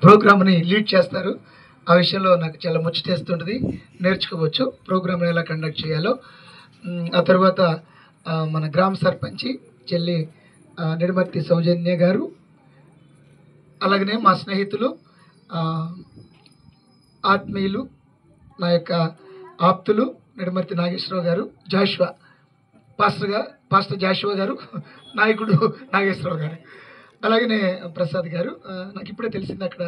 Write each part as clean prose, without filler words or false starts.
ప్రోగ్రామ్ని లీడ్ చేస్తారు. ఆ విషయంలో నాకు చాలా ముచ్చటేస్తుంటుంది. నేర్చుకోవచ్చు ప్రోగ్రామ్ని ఎలా కండక్ట్ చేయాలో. ఆ తర్వాత మన గ్రామ సర్పంచి చెల్లి నిడమర్తి సౌజన్య గారు, అలాగనే మా స్నేహితులు, ఆత్మీయులు, నా యొక్క ఆప్తులు నిడమర్తి నాగేశ్వరరావు గారు, జాషువా పాస్టర్ జాషువా గారు, నాయకుడు నాగేశ్వరరావు గారు, అలాగనే ప్రసాద్ గారు. నాకు ఇప్పుడే తెలిసింది అక్కడ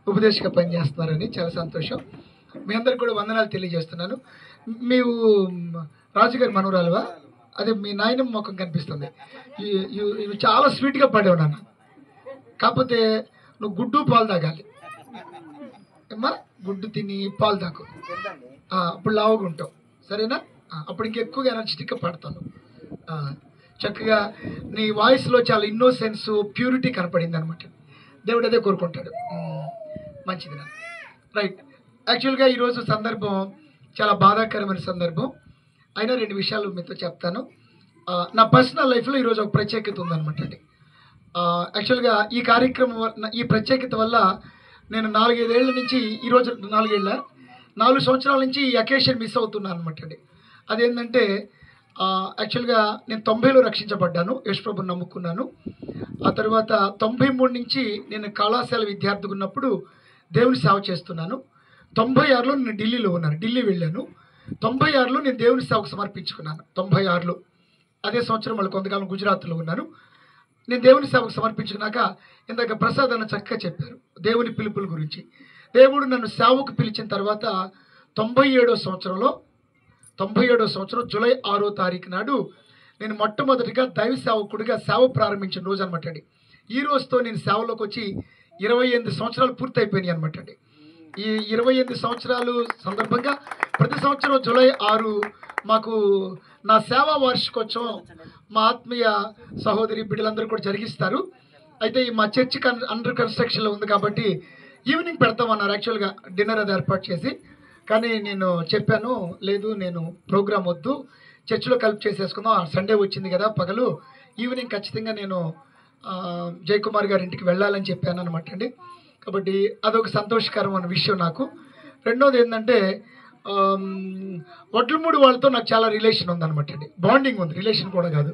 ఉపదేశంగా పనిచేస్తున్నారని. చాలా సంతోషం. మీ అందరికి కూడా వందనాలు తెలియజేస్తున్నాను. మీరు రాజుగారి మనవరాలువా? అదే మీ నాయనమ్మ ముఖం కనిపిస్తుంది. ఇవి చాలా స్వీట్గా పడేవు నాన్న. కాకపోతే నువ్వు గుడ్డు పాలు తాగాలి అమ్మా. గుడ్డు తిని పాలు తాగు, అప్పుడు లావుగా ఉంటావు. సరేనా? అప్పుడు ఇంకెక్కువగా ఎనర్జెటిక్గా పడతాను. చక్కగా నీ వాయిస్లో చాలా ఇన్నోసెన్స్, ప్యూరిటీ కనపడింది అనమాట. దేవుడు అదే కోరుకుంటాడు. మంచిది నా రైట్. యాక్చువల్గా ఈరోజు సందర్భం చాలా బాధాకరమైన సందర్భం. అయినా 2 విషయాలు మీతో చెప్తాను. నా పర్సనల్ లైఫ్లో ఈరోజు ఒక ప్రత్యేకత ఉందన్నమాట అండి. యాక్చువల్గా ఈ కార్యక్రమం, ఈ ప్రత్యేకత వల్ల నేను 4-5 ఏళ్ళ నుంచి, ఈరోజు 4 సంవత్సరాల నుంచి ఈ అకేషన్ మిస్ అవుతున్నాను అనమాట అండి. అదేంటంటే యాక్చువల్గా నేను 90లో రక్షించబడ్డాను, యేసుప్రభుని నమ్ముకున్నాను. ఆ తర్వాత 93 నుంచి నేను కళాశాల విద్యార్థిగా ఉన్నప్పుడు దేవుని సేవ చేస్తున్నాను. 96లో నేను ఢిల్లీలో ఉన్నాను, ఢిల్లీ వెళ్ళాను. 96లో నేను దేవుని సేవకు సమర్పించుకున్నాను. 96లో అదే సంవత్సరం మళ్ళీ కొంతకాలం గుజరాత్లో ఉన్నాను. నేను దేవుని సేవకు సమర్పించుకున్నాక ఇందాక ప్రసాద్ అన్న చక్కగా చెప్పారు దేవుని పిలుపుల గురించి. దేవుడు నన్ను సేవకు పిలిచిన తర్వాత 97వ సంవత్సరం జూలై 6వ తారీఖు నాడు నేను మొట్టమొదటిగా దైవ సేవకుడిగా సేవ ప్రారంభించిన రోజు అనమాట అండి. ఈ రోజుతో నేను సేవలోకి వచ్చి 28 సంవత్సరాలు పూర్తయిపోయినాయి అనమాట అండి. ఈ 28 సంవత్సరాలు సందర్భంగా ప్రతి సంవత్సరం జూలై 6 మాకు నా సేవా వార్షికోత్సవం మా ఆత్మీయ సహోదరి బిడ్డలందరూ కూడా జరిగిస్తారు. అయితే ఈ మా చర్చ్ అండర్ కన్స్ట్రక్షన్లో ఉంది కాబట్టి ఈవినింగ్ పెడతామన్నారు యాక్చువల్గా డిన్నర్ అది ఏర్పాటు చేసి. కానీ నేను చెప్పాను, లేదు నేను ప్రోగ్రామ్ వద్దు, చర్చిలో కలిపి చేసేసుకుందాం. సండే వచ్చింది కదా పగలు, ఈవినింగ్ ఖచ్చితంగా నేను జయకుమార్ గారి ఇంటికి వెళ్ళాలని చెప్పాను అనమాట అండి. కాబట్టి అదొక సంతోషకరమైన విషయం నాకు. రెండోది ఏంటంటే వడ్లమూడి వాళ్ళతో నాకు చాలా రిలేషన్ ఉందన్నమాట అండి, బాండింగ్ ఉంది, రిలేషన్ కూడా కాదు.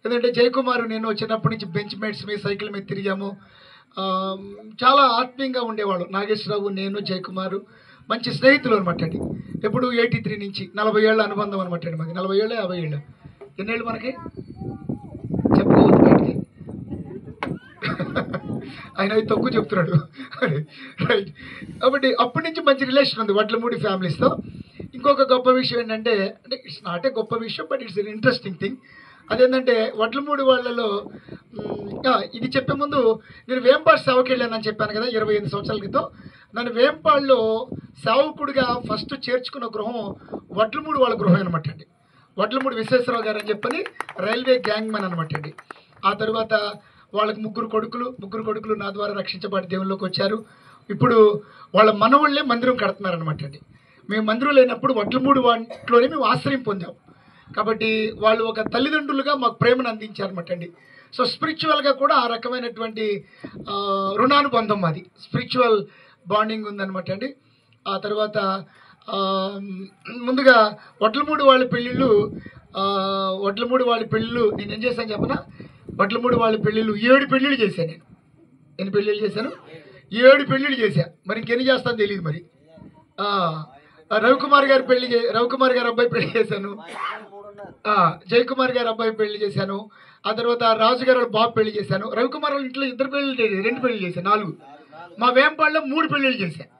ఎందుకంటే జయకుమారు నేను చిన్నప్పటి నుంచి బెంచ్ మేట్స్ మీద సైకిల్ మీద తిరిగాము. చాలా ఆత్మీయంగా ఉండేవాళ్ళు. నాగేశ్వరరావు, నేను, జయకుమారు మంచి స్నేహితులు అనమాట అండి. ఎప్పుడు 83 నుంచి 40 ఏళ్ళ అనుబంధం అనమాట అండి మాది. 40 ఏళ్ళు 50 ఏళ్ళు ఎన్నేళ్ళు మనకి చెప్పవద్దు బయటికి. ఆయన అయితే తక్కువ చెప్తున్నాడు రైట్. కాబట్టి అప్పటి నుంచి మంచి రిలేషన్ ఉంది వడ్లమూడి ఫ్యామిలీస్తో. ఇంకొక గొప్ప విషయం ఏంటంటే, అంటే ఇట్స్ నాట్ ఏ గొప్ప విషయం but it's an interesting thing. అదేంటంటే వడ్లమూడి వాళ్ళలో ఇది చెప్పే ముందు నేను వేంపాడు సేవకి వెళ్ళానని చెప్పాను కదా 25 సంవత్సరాల క్రితం. నన్ను వేంపాడులో సేవకుడిగా ఫస్ట్ చేర్చుకున్న గృహం వడ్లమూడి వాళ్ళ గృహం అనమాట అండి. వడ్లమూడి విశ్వేశ్వరరావు గారు అని చెప్పని రైల్వే గ్యాంగ్ మ్యాన్ అనమాట అండి. ఆ తర్వాత వాళ్ళకి ముగ్గురు కొడుకులు నా ద్వారా రక్షించబడి దేవుల్లోకి వచ్చారు. ఇప్పుడు వాళ్ళ మనవాళ్ళే మందిరం కడుతున్నారనమాట అండి. మేము మందిరం లేనప్పుడు వడ్లమూడి వాటిలోనే మేము ఆశ్రయం పొందాం. కాబట్టి వాళ్ళు ఒక తల్లిదండ్రులుగా మాకు ప్రేమను అందించారనమాట అండి. సో స్పిరిచువల్గా కూడా ఆ రకమైనటువంటి రుణానుబంధం, అది స్పిరిచువల్ బాండింగ్ ఉందన్నమాట అండి. ఆ తర్వాత ముందుగా వడ్లమూడి వాళ్ళ పెళ్ళిళ్ళు నేను ఏం చేశాను చెప్పనా? వడ్లమూడి వాళ్ళ పెళ్ళిళ్ళు 7 పెళ్ళిళ్ళు చేశాను నేను. ఎన్ని పెళ్ళిళ్ళు చేశాను? 7 పెళ్ళిళ్ళు చేశాను. మరి ఇంకెన్ని చేస్తాను తెలియదు. మరి రవికుమార్ గారి అబ్బాయి పెళ్లి చేశాను, జయకుమార్ గారి అబ్బాయి పెళ్లి చేశాను. ఆ తర్వాత రాజుగారు బాబు పెళ్లి చేశాను. రవికుమార్ వాళ్ళ ఇంట్లో 2 పెళ్లి చేశాను, 4. మా వేంపాడులో 3 పెళ్ళిళ్ళు చేశాను.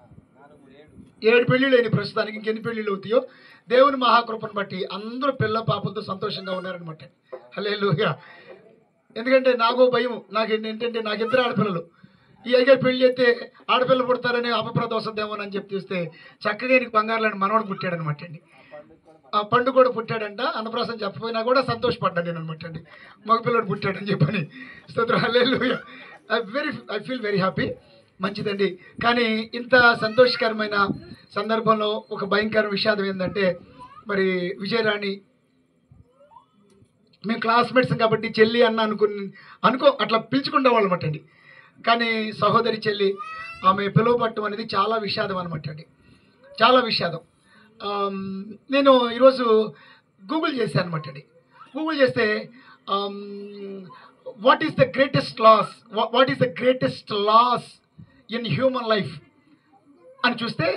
7 పెళ్ళిళ్ళు అయినాయి ప్రస్తుతానికి. ఇంకెన్ని పెళ్ళిళ్ళు అవుతాయో దేవుని మహాకృపను బట్టి అందరూ పిల్ల పాపలతో సంతోషంగా ఉన్నారనమాట. హల్లెలూయా. ఎందుకంటే నాకు భయం, ఏంటంటే నాకు 2 ఆడపిల్లలు. ఈ అయ్యగారు పెళ్లి చేస్తే ఆడపిల్ల పుడతారని అపప్రద వస్తుందేమోనని చెప్పి చూస్తే చక్కగా నీకు బంగారులాంటి మనవాడు పుట్టాడనమాట అండి. ఆ పండు కూడా పుట్టాడంట. అన్నప్రాసం చెప్పపోయినా కూడా సంతోషపడ్డాను నేను అనమాట అండి, మగపిల్లడు పుట్టాడని చెప్పని. స్తోత్రం. Hallelujah. I feel very happy. మంచిదండి. కానీ ఇంత సంతోషకరమైన సందర్భంలో ఒక భయంకర విషాదం ఏంటంటే, మరి విజయరాణి మేము క్లాస్మేట్స్ కాబట్టి చెల్లి అన్న అనుకో అట్లా పిలుచుకుంటే వాళ్ళమాట అండి. కానీ సహోదరి చెల్లి ఆమె పిలువపట్టడం అనేది చాలా విషాదం అనమాట అండి, చాలా విషాదం. నేను ఈరోజు గూగుల్ చేశాను అనమాట అండి. గూగుల్ చేస్తే what is the greatest loss, what is the greatest loss in human life అని చూస్తే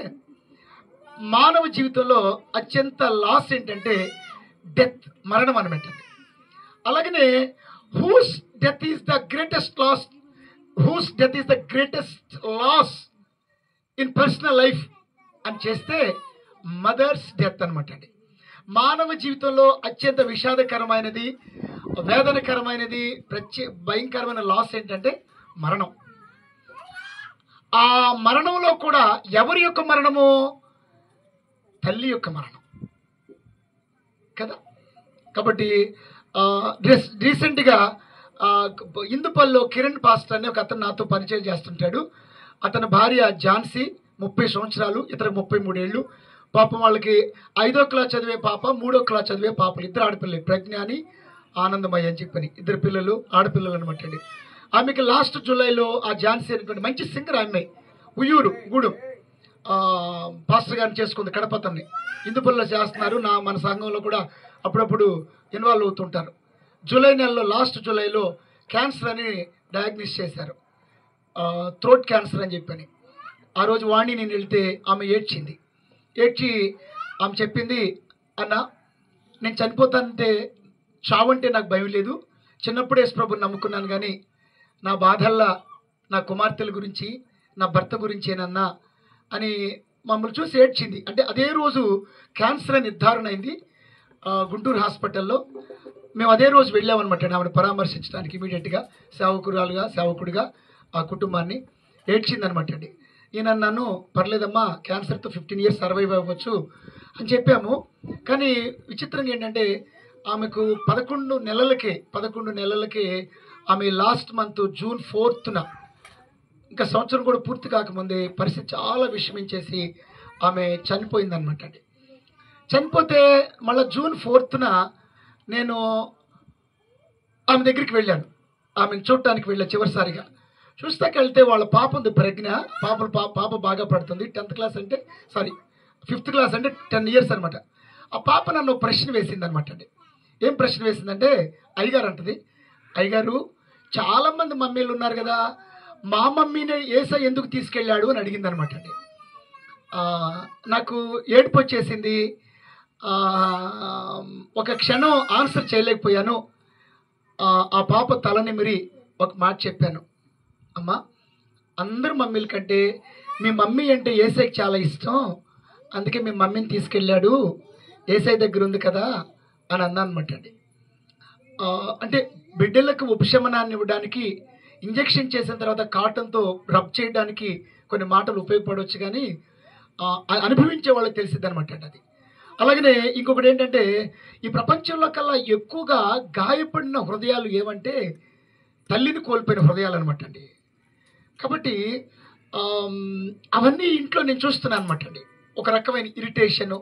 మానవ జీవితంలో అత్యంత లాస్ ఏంటంటే డెత్, మరణం అనమాట. అలాగనే whose death is the greatest loss, whose death is the greatest loss in personal life అని చేస్తే మదర్స్ డెత్ అనమాట అండి. మానవ జీవితంలో అత్యంత విషాదకరమైనది, వేదనకరమైనది, భయంకరమైన లాస్ ఏంటంటే మరణం. ఆ మరణంలో కూడా ఎవరి యొక్క మరణము? తల్లి యొక్క మరణం కదా. కాబట్టి రీసెంట్గా ఇందుపల్లిలో కిరణ్ పాస్టర్ అని ఒక అతను నాతో పరిచయం చేస్తుంటాడు. అతని భార్య ఝాన్సీ 30 సంవత్సరాలు, ఇతర 33 ఏళ్ళు. పాపం వాళ్ళకి 5వ క్లాస్ చదివే పాప, 3వ క్లాస్ చదివే పాపలు, ఇద్దరు ఆడపిల్లలు, ప్రజ్ఞాని ఆనందమయ్య అని చెప్పని ఇద్దరు పిల్లలు, ఆడపిల్లలు అనమాట అండి. ఆమెకి లాస్ట్ జూలైలో ఆ ఝాన్సీ అనేటువంటి మంచి సింగర్ ఆమె, ఉయ్యూరు గూడెం పాస్టర్ గారిని చేసుకుంది, కడపతన్ని ఇందుపల్లిలో చేస్తున్నారు. మన సంఘంలో కూడా అప్పుడప్పుడు ఇన్వాల్వ్ అవుతుంటారు. జూలై నెలలో, లాస్ట్ జూలైలో క్యాన్సర్ అని డయాగ్నోస్ చేశారు, థ్రోట్ క్యాన్సర్ అని చెప్పని. ఆ రోజు వాణి నేను వెళ్తే ఆమె ఏడ్చింది. ఏడ్చి ఆమె చెప్పింది, అన్న నేను చనిపోతానంటే, చావంటే నాకు భయం లేదు, చిన్నప్పుడే యేసుప్రభుని నమ్ముకున్నాను, కానీ నా బాధల్లా నా కుమార్తెల గురించి, నా భర్త గురించేనన్నా అని మమ్మల్ని చూసి ఏడ్చింది. అంటే అదే రోజు క్యాన్సర్ అని నిర్ధారణ అయింది గుంటూరు హాస్పిటల్లో. మేము అదే రోజు వెళ్ళామన్నమాట ఆమెను పరామర్శించడానికి. ఇమీడియట్గా సేవకుడిగా ఆ కుటుంబాన్ని ఏడ్చిందనమాట అండి. ఈయన నన్ను, పర్లేదమ్మా క్యాన్సర్తో 15 years సర్వైవ్ అవ్వచ్చు అని చెప్పాము. కానీ విచిత్రంగా ఏంటంటే ఆమెకు 11 నెలలకే ఆమె లాస్ట్ మంత్ June 4th, ఇంకా సంవత్సరం కూడా పూర్తి కాకముందే పరిస్థితి చాలా విషమించేసి ఆమె చనిపోయిందనమాట అండి. చనిపోతే మళ్ళీ June 4th నేను ఆమె దగ్గరికి వెళ్ళాను, ఆమెను చూడటానికి వెళ్ళాను చివరిసారిగా. చూస్తాకి వెళ్తే వాళ్ళ పాప ఉంది, ప్రజ్ఞ. పాప బాగా పడుతుంది, 10th క్లాస్ అంటే 5th క్లాస్ అంటే 10 years అనమాట. ఆ పాప నన్ను ప్రశ్న వేసింది అనమాట అండి. ఏం ప్రశ్న వేసిందంటే, అయ్యగారు అంటది, అయ్యగారు చాలామంది మమ్మీలు ఉన్నారు కదా, మా మమ్మీని యేసయ్య ఎందుకు తీసుకెళ్ళాడు అని అడిగింది అనమాట అండి. నాకు ఏడుపు వచ్చేసింది. ఒక క్షణం ఆన్సర్ చేయలేకపోయాను. ఆ పాప తలనిమిరి ఒక మాట చెప్పాను, అమ్మా అందరు మమ్మీల కంటే మీ మమ్మీ అంటే యేసయ్యకి చాలా ఇష్టం, అందుకే మీ మమ్మీని తీసుకెళ్ళాడు, యేసయ్య దగ్గర ఉంది కదా అని అన్నా అనమాట అండి. అంటే బిడ్డలకు ఉపశమనాన్ని ఇవ్వడానికి ఇంజెక్షన్ చేసిన తర్వాత కాటన్తో రబ్ చేయడానికి కొన్ని మాటలు ఉపయోగపడవచ్చు, కానీ అనుభవించే వాళ్ళకి తెలిసిద్ది అనమాట అండి అది. అలాగనే ఇంకొకటి ఏంటంటే, ఈ ప్రపంచంలో కల్లా ఎక్కువగా గాయపడిన హృదయాలు ఏమంటే తల్లిని కోల్పోయిన హృదయాలు అనమాట అండి. కాబట్టి అవన్నీ ఇంట్లో నేను చూస్తున్నాను అనమాట అండి. ఒక రకమైన ఇరిటేషను.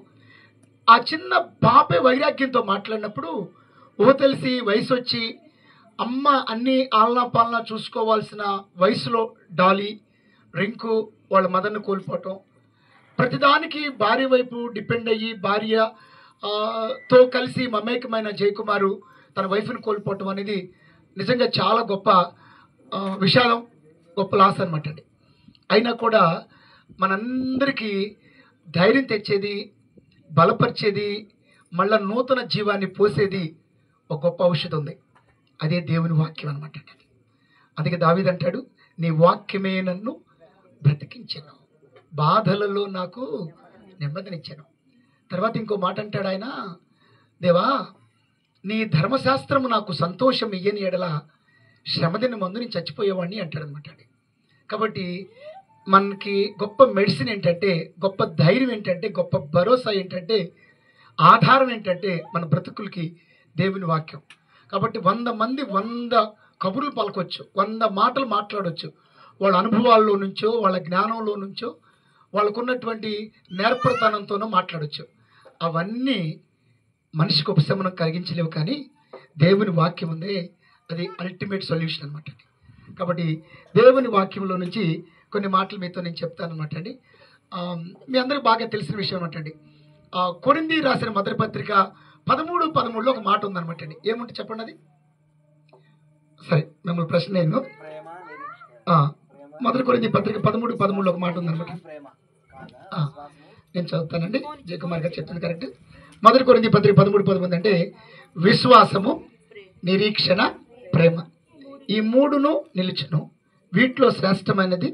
ఆ చిన్న పాపే వైరాగ్యంతో మాట్లాడినప్పుడు తెలిసి వయసు వచ్చి అమ్మ అన్నీ ఆలనా పాలనా చూసుకోవాల్సిన వయసులో డాలీ, రింకు వాళ్ళ మదర్ని కోల్పోవటం, ప్రతిదానికి భార్య వైపు డిపెండ్ అయ్యి భార్యతో కలిసి మమేకమైన జయకుమారు తన వైఫ్ని కోల్పోవటం అనేది నిజంగా చాలా గొప్ప విషాదం, గొప్ప లాస్ అనమాట అండి. అయినా కూడా మనందరికీ ధైర్యం తెచ్చేది, బలపరిచేది, మళ్ళా నూతన జీవాన్ని పోసేది ఒక గొప్ప ఔషధం ఉంది, అదే దేవుని వాక్యం అనమాట అండి. అందుకే దావీదు అంటాడు, నీ వాక్యమే నన్ను బ్రతికించెను, బాధలలో నాకు నెమ్మదినిచ్చాను. తర్వాత ఇంకో మాట అంటాడు ఆయన, దేవా నీ ధర్మశాస్త్రము నాకు సంతోషం ఇయ్యని ఎడల శ్రమదిన మందు నేను చచ్చిపోయేవాడిని అంటాడు అనమాట అండి. కాబట్టి మనకి గొప్ప మెడిసిన్ ఏంటంటే, గొప్ప ధైర్యం ఏంటంటే, గొప్ప భరోసా ఏంటంటే, ఆధారం ఏంటంటే మన బ్రతుకులకి దేవుని వాక్యం. కాబట్టి 100 మంది 100 కబుర్లు పలకొచ్చు, 100 మాటలు మాట్లాడవచ్చు, వాళ్ళ అనుభవాల్లో నుంచో, వాళ్ళ జ్ఞానంలో నుంచో, వాళ్ళకున్నటువంటి నేర్పరితనంతోనో మాట్లాడవచ్చు. అవన్నీ మనిషికి ఉపశమనం కలిగించలేవు, కానీ దేవుని వాక్యం ఉందే అది అల్టిమేట్ సొల్యూషన్ అనమాట. కాబట్టి దేవుని వాక్యంలో నుంచి కొన్ని మాటలు మీతో నేను చెప్తాను అనమాట అండి. మీ అందరికీ బాగా తెలిసిన విషయం అనమాట అండి. కొరింథీ రాసిన మొదటి పత్రిక 13:13లో ఒక మాట ఉందనమాట అండి. ఏముంటే చెప్పండి అది. సరే, మిమ్మల్ని ప్రశ్న నేను మొదటి కొరింథీ పత్రిక 13:13లో ఒక మాట ఉందనమాట. నేను చదువుతానండి. జయకుమార్ గారు చెప్తుంది కరెక్ట్. మొదటి కొరింథీ పత్రిక 13:13 అంటే విశ్వాసము, నిరీక్షణ, ప్రేమ, ఈ మూడును నిలుచును, వీటిలో శ్రేష్టమైనది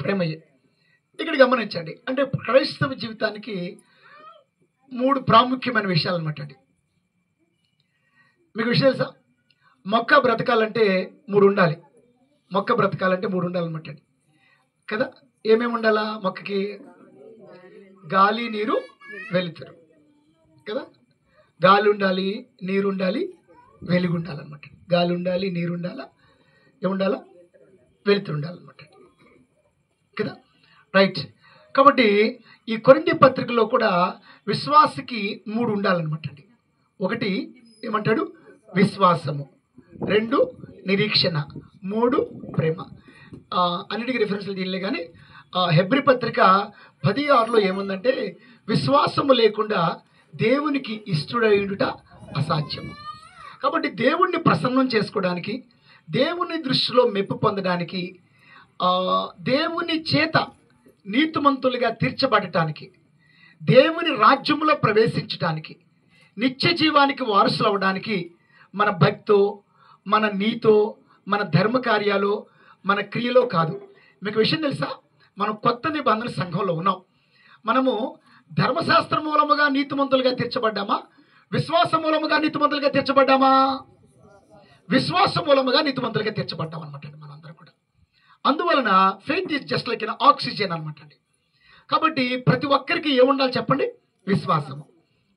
ప్రేమయే. ఇక్కడ గమనించండి, అంటే క్రైస్తవ జీవితానికి 3 ప్రాముఖ్యమైన విషయాలు అనమాట అండి. మీకు విషయం తెలుసా? మొక్క బ్రతకాలంటే 3 ఉండాలి. మొక్క బ్రతకాలంటే 3 ఉండాలన్నమాట అండి కదా. ఏమేమి ఉండాలా మొక్కకి? గాలి, నీరు, వెలుతురు కదా. గాలి ఉండాలి, నీరు ఉండాలి, వెలుగు ఉండాలన్నమాట. గాలి ఉండాలి, నీరు ఉండాలా, ఏముండాలా, వెలుతురు ఉండాలన్నమాట కదా. రైట్. కాబట్టి ఈ కొరింథీ పత్రికలో కూడా విశ్వాసకి 3 ఉండాలన్నమాట అండి. 1 ఏమంటాడు? విశ్వాసము. 2 నిరీక్షణ. 3 ప్రేమ. అన్నిటికీ రిఫరెన్స్లు దీనిలే. కానీ హెబ్రీ పత్రిక 10:6లో ఏముందంటే విశ్వాసము లేకుండా దేవునికి ఇష్టడయుట అసాధ్యము. కాబట్టి దేవుణ్ణి ప్రసన్నం చేసుకోవడానికి, దేవుని దృష్టిలో మెప్పు పొందడానికి, దేవుని చేత నీతిమంతులుగా తీర్చబడటానికి, దేవుని రాజ్యంలో ప్రవేశించడానికి, నిత్య జీవానికి వారసులు అవ్వడానికి మన భక్తో, మన నీతో, మన ధర్మ కార్యాలు, మన క్రియలో కాదు. మీకు విషయం తెలుసా? మనం కొత్త నిబంధన సంఘంలో ఉన్నాం. మనము ధర్మశాస్త్ర మూలముగా నీతిమంతులుగా తీర్చబడ్డామా? విశ్వాస మూలముగా నీతిమంతులుగా తీర్చబడ్డామా? విశ్వాస మూలముగా నీతిమంతులుగా తీర్చబడ్డాం అనమాట అండి మనందరం కూడా. అందువలన faith is just like oxygen అనమాట అండి. కాబట్టి ప్రతి ఒక్కరికి ఏముండాలి చెప్పండి? విశ్వాసము.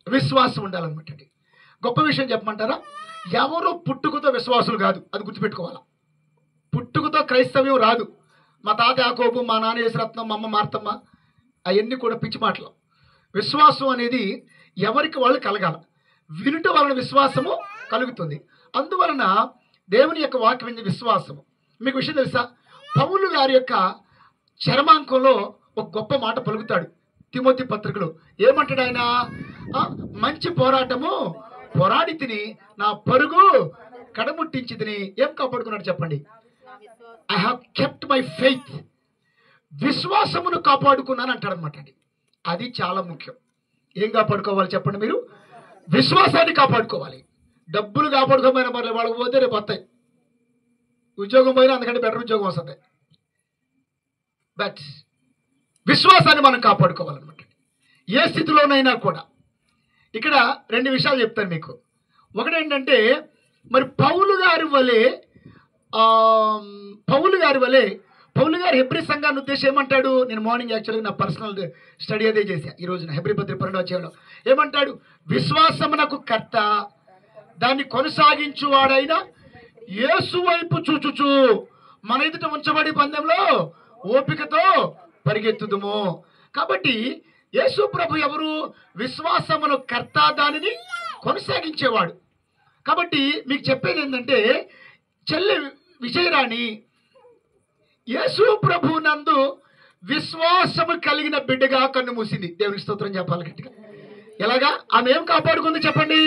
విశ్వాసం ఉండాలన్నమాట అండి. గొప్ప విషయం చెప్పమంటారా? ఎవరు పుట్టుకతో విశ్వాసులు కాదు, అది గుర్తుపెట్టుకోవాలా. పుట్టుకతో క్రైస్తవ్యం రాదు. మా తాత యాకోబు, మా నాన్న యేసురత్నం, మా అమ్మ మార్తమ్మ, అవన్నీ కూడా పిచ్చి మాటలు. విశ్వాసం అనేది ఎవరికి వాళ్ళు కలగాల. వినుట వలన విశ్వాసము కలుగుతుంది. అందువలన దేవుని యొక్క వాక్యం విశ్వాసము. మీకు విషయం తెలుసా? పౌలు గారి యొక్క చరమాంకంలో ఒక గొప్ప మాట పలుకుతాడు తిమోతి పత్రికలో. ఏమంటాడు ఆయన? మంచి పోరాటము పోరాడి తిని, నా పరుగు కడముట్టించి తిని. ఏం కాపాడుకున్నాడు చెప్పండి? I have kept my faith. విశ్వాసమును కాపాడుకున్నాను అంటాడు అనమాట అండి. అది చాలా ముఖ్యం. ఏం కాపాడుకోవాలి చెప్పండి మీరు? విశ్వాసాన్ని కాపాడుకోవాలి. డబ్బులు కాపాడుకోమైనా మరి వాళ్ళకి పోతే రేపు వస్తాయి. ఉద్యోగం పోయినా అందుకంటే బెటర్ ఉద్యోగం వస్తుంది. బట్ విశ్వాసాన్ని మనం కాపాడుకోవాలన్నమాట ఏ స్థితిలోనైనా కూడా. ఇక్కడ 2 విషయాలు చెప్తాను మీకు. ఒకటి ఏంటంటే, మరి పౌలు గారి పౌలు గారు హెబ్రీ సంఘాన్ని ఉద్దేశం ఏమంటాడు? నేను మార్నింగ్ యాక్చువల్గా నా పర్సనల్ స్టడీ అదే చేశా ఈ రోజున. హెబ్రీ పత్రిక 12వ అధ్యాయంలో ఏమంటాడు? విశ్వాసమునకు కర్త, దాన్ని కొనసాగించువాడైన యేసు వైపు చూచుచు మన ఎదుట ఉంచబడి పందెంలో ఓపికతో పరిగెత్తుదుము. కాబట్టి యేసు ప్రభు ఎవరు? విశ్వాసమును కర్త, దానిని కొనసాగించేవాడు. కాబట్టి మీకు చెప్పేది ఏంటంటే, చెల్లి విజయరాణి యేసు ప్రభు నందు విశ్వాసము కలిగిన బిడ్డగా కన్ను మూసింది. దేవునికి స్తోత్రం చెప్పాలి గట్టిగా. ఎలాగా? ఆమె ఏం కాపాడుకుంది చెప్పండి?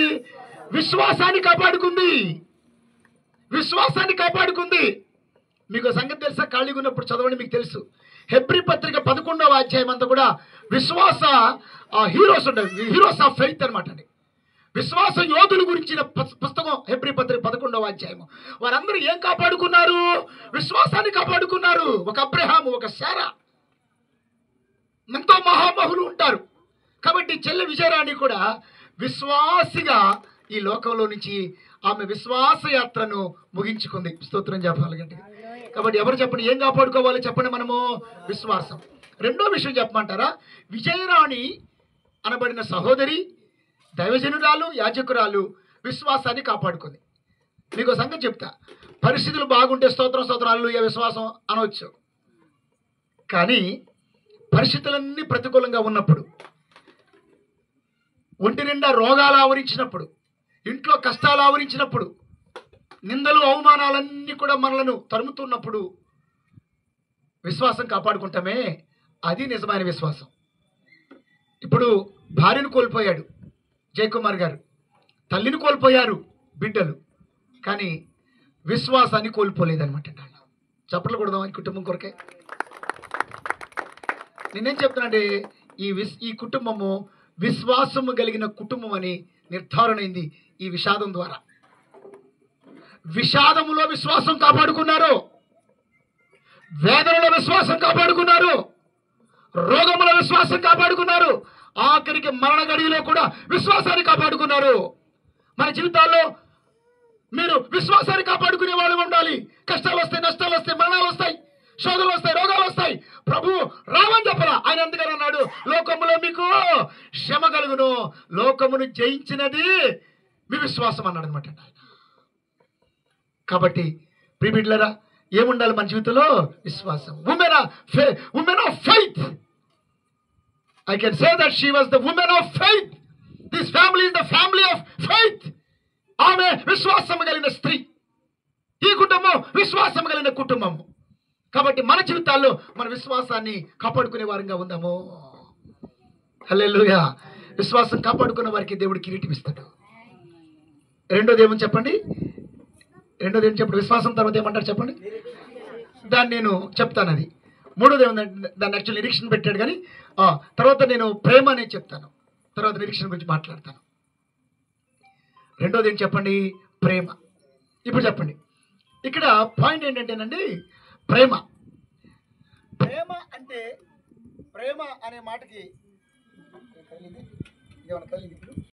విశ్వాసాన్ని కాపాడుకుంది. విశ్వాసాన్ని కాపాడుకుంది. మీకు సంగతి తెలుసా? ఖాళీగా ఉన్నప్పుడు చదవండి, మీకు తెలుసు. హెబ్రీ పత్రిక 11వ అధ్యాయం అంతా కూడా విశ్వాస హీరోస్ ఉండవు, హీరోస్ ఆఫ్ ఫెయిత్ అనమాట అండి. విశ్వాస యోధుల గురించిన పుస్తకం హెబ్రీ పత్రిక 11వ అధ్యాయము. వారందరూ ఏం కాపాడుకున్నారు? విశ్వాసాన్ని కాపాడుకున్నారు. ఒక అబ్రహాము, ఒక శారా, ఎంతో మహామహులు ఉంటారు. కాబట్టి చెల్లె విజయరాణి కూడా విశ్వాసిగా ఈ లోకంలో నుంచి ఆమె విశ్వాస యాత్రను ముగించుకుంది. స్తోత్రం చెప్పాలి గట్టిగా. కాబట్టి ఎవరు చెప్పండి ఏం కాపాడుకోవాలి చెప్పండి? మనము విశ్వాసం. రెండో విషయం చెప్పమంటారా? విజయరాణి అనబడిన సహోదరి, దైవజనురాలు, యాజకురాలు విశ్వాసాన్ని కాపాడుకుంది. మీకు సంగతి చెప్తా. పరిస్థితులు బాగుంటే స్తోత్రం స్తోత్రం హల్లెలూయా విశ్వాసం అనవచ్చు. కానీ పరిస్థితులన్నీ ప్రతికూలంగా ఉన్నప్పుడు, ఒంటి నిండా రోగాలు ఆవరించినప్పుడు, ఇంట్లో కష్టాలు ఆవరించినప్పుడు, నిందలు అవమానాలన్నీ కూడా మనలను తరుముతున్నప్పుడు విశ్వాసం కాపాడుకుంటామే, అది నిజమైన విశ్వాసం. ఇప్పుడు భార్యను కోల్పోయాడు జయకుమార్ గారు, తల్లిని కోల్పోయారు బిడ్డలు, కానీ విశ్వాసాన్ని కోల్పోలేదనమాట. చప్పట్లు కొడదాం ఈ కుటుంబం కొరకే. నేనేం చెప్తున్నానంటే ఈ కుటుంబము విశ్వాసము కలిగిన కుటుంబం అని నిర్ధారణ అయింది ఈ విషాదం ద్వారా. విషాదములో విశ్వాసం కాపాడుకున్నారు, వేదనలో విశ్వాసం కాపాడుకున్నారు, రోగముల విశ్వాసం కాపాడుకున్నారు, ఆఖరికి మరణ గడిలో కూడా విశ్వాసాన్ని కాపాడుకున్నారు. మన జీవితాల్లో మీరు విశ్వాసాన్ని కాపాడుకునే వాళ్ళు ఉండాలి. కష్టాలు వస్తాయి, నష్టాలు వస్తాయి, మరణాలు వస్తాయి, శోధనలు వస్తాయి, రోగాలు వస్తాయి. ప్రభు రావని చెప్పరా, ఆయన అందుకని అన్నాడు, లోకములో మీకు శ్రమ కలుగును, లోకమును జయించినది మీ విశ్వాసం అన్నాడు అనమాట. కాబట్టి ప్రియబిడ్డలారా, ఏముండాలి మన జీవితంలో? విశ్వాసం. Women of faith. I can say that she was the woman of faith. This family is the family of faith. ఆమె విశ్వాసం కలిగిన స్త్రీ, ఈ కుటుంబం విశ్వాసం కలిగిన కుటుంబము. కాబట్టి మన జీవితాల్లో మన విశ్వాసాన్ని కాపాడుకునే వారంగా ఉందాము. హల్లెలూయా. విశ్వాసం కాపాడుకున్న వారికి దేవుడు కిరీటం ఇస్తాడు. రెండోది ఏమని చెప్పండి? రెండోది ఏం చెప్పండి? విశ్వాసం తర్వాత ఏమంటారు చెప్పండి? దాన్ని నేను చెప్తాను. అది మూడోది ఏముందంటే, దాన్ని యాక్చువల్ నిరీక్షణ పెట్టాడు, కానీ తర్వాత నేను ప్రేమ అనే చెప్తాను, తర్వాత నిరీక్షణ గురించి మాట్లాడతాను. రెండోది ఏంటి చెప్పండి? ప్రేమ. ఇప్పుడు చెప్పండి, ఇక్కడ పాయింట్ ఏంటంటేనండి, ప్రేమ. ప్రేమ అంటే, ప్రేమ అనే మాటకి